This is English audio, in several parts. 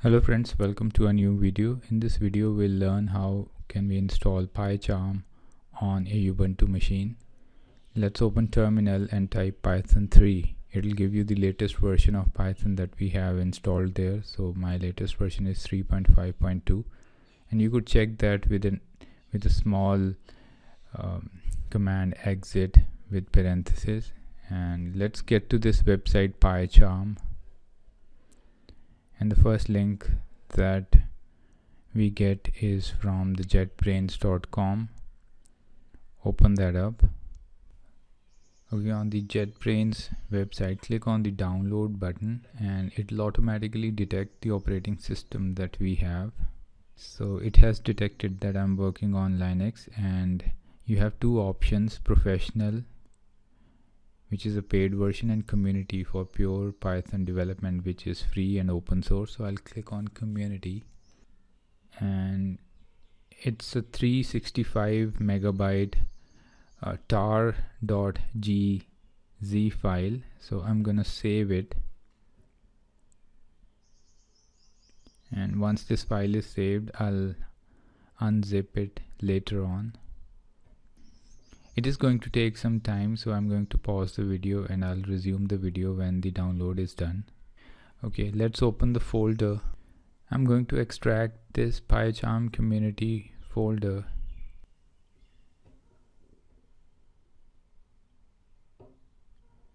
Hello friends, welcome to a new video. In this video we'll learn how can we install Pycharm on a Ubuntu machine. Let's open terminal and type Python 3. It'll give you the latest version of Python that we have installed there. So my latest version is 3.5.2, and you could check that with a small command exit with parentheses. And let's get to this website Pycharm. And the first link that we get is from the jetbrains.com. Open that up. Okay, on the JetBrains website, click on the download button and it'll automatically detect the operating system that we have. So it has detected that I'm working on Linux, and you have two options: professional, which is a paid version, and community for pure Python development, which is free and open source. So I'll click on community, and it's a 365 megabyte tar.gz file. So I'm gonna save it, and once this file is saved, I'll unzip it later on. It is going to take some time, so I'm going to pause the video and I'll resume the video when the download is done. Okay, let's open the folder. I'm going to extract this Pycharm community folder.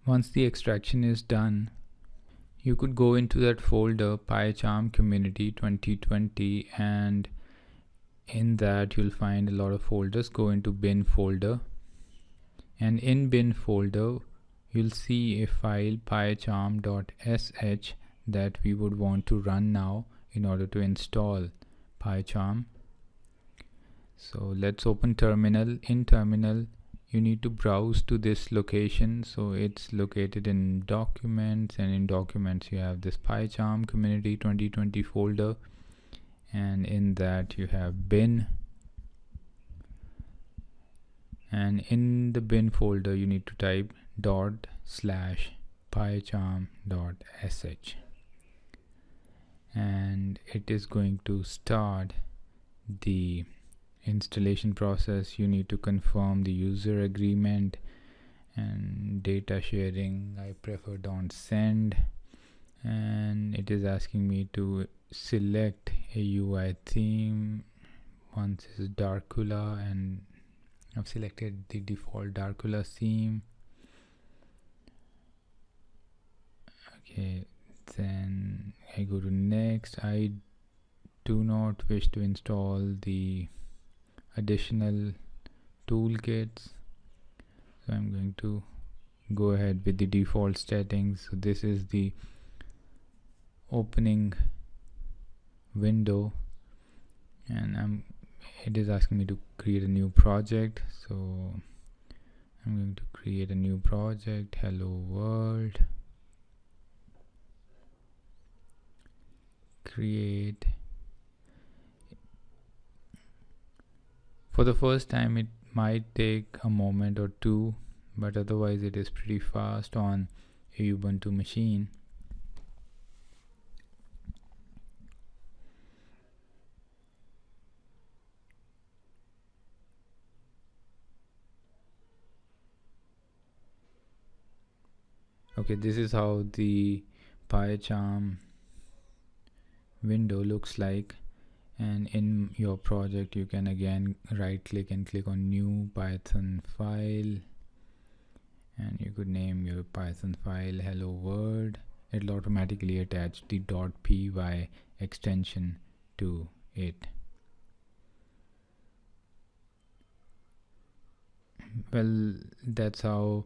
Once the extraction is done, you could go into that folder Pycharm community 2020, and in that you'll find a lot of folders. Go into bin folder, and in bin folder you'll see a file pycharm.sh that we would want to run now in order to install Pycharm. So let's open terminal. In terminal you need to browse to this location. So it's located in documents, and in documents you have this Pycharm community 2020 folder, and in that you have bin, and in the bin folder you need to type /pycharm.sh, and it is going to start the installation process. You need to confirm the user agreement and data sharing. I prefer don't send, and it is asking me to select a UI theme. Once is Darkula, and I've selected the default Darkula theme. Okay, then I go to next. I do not wish to install the additional toolkits, so I'm going to go ahead with the default settings. So this is the opening window, and it is asking me to create a new project. So I'm going to create a new project, hello world, create. For the first time it might take a moment or two, but otherwise it is pretty fast on a Ubuntu machine. Okay, this is how the Pycharm window looks like, and in your project you can again right click and click on new Python file, and you could name your Python file hello world. It'll automatically attach the .py extension to it. Well, that's how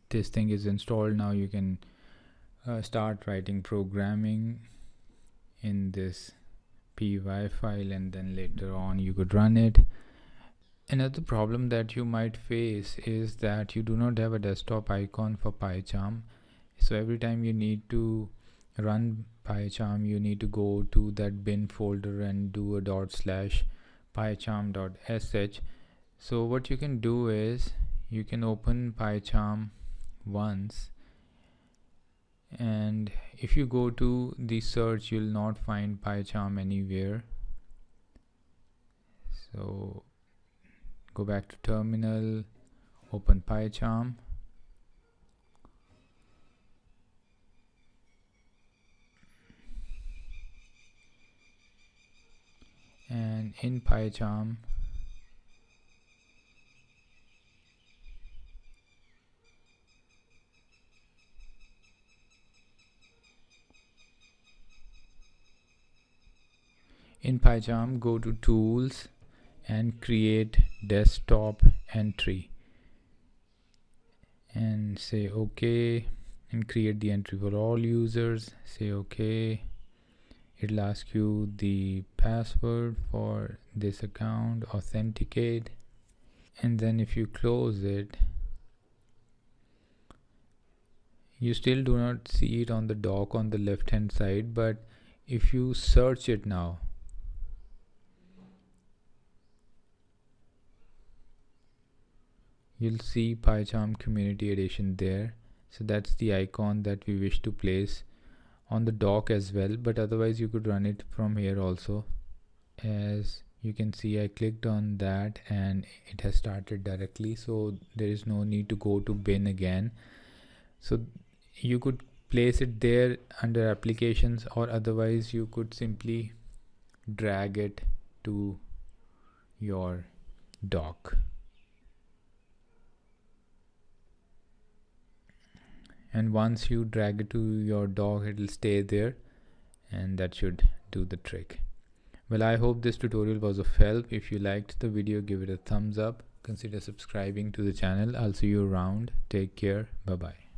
this thing is installed. Now you can start writing programming in this py file, and then later on you could run it. Another problem that you might face is that you do not have a desktop icon for Pycharm. So every time you need to run Pycharm, you need to go to that bin folder and do a /pycharm.sh. So what you can do is you can open Pycharm once, And if you go to the search, you'll not find Pycharm anywhere. So go back to terminal, open Pycharm, and in Pycharm go to tools and create desktop entry and say OK, and create the entry for all users. Say OK. It'll ask you the password for this account, authenticate, and then if you close it, you still do not see it on the dock on the left hand side, but if you search it now, you'll see Pycharm Community Edition there. So that's the icon that we wish to place on the dock as well, but otherwise you could run it from here also. As you can see, I clicked on that and it has started directly, so there is no need to go to bin again. So you could place it there under applications, or otherwise you could simply drag it to your dock. And once you drag it to your dock, it will stay there, and that should do the trick. Well, I hope this tutorial was of help. If you liked the video, give it a thumbs up. Consider subscribing to the channel. I'll see you around. Take care. Bye bye.